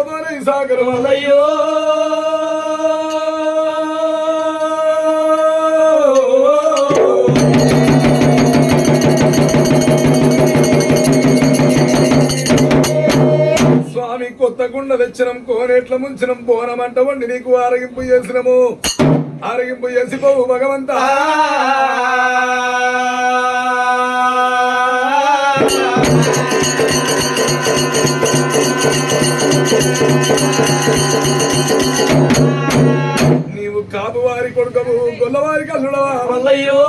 కృపతోనే సాగరం అయ్యో స్వామి కొత్త గుండ తెచ్చినం కోనేట్ల ముంచినం బోనమంట వండి నీకు ఆరగింపు చేసినము ఆరగింపు చేసి పోవు భగవంతా నీవు కాపువారి కొడుకవు గొల్లవారి కల్లుడవా వల్లయ్యో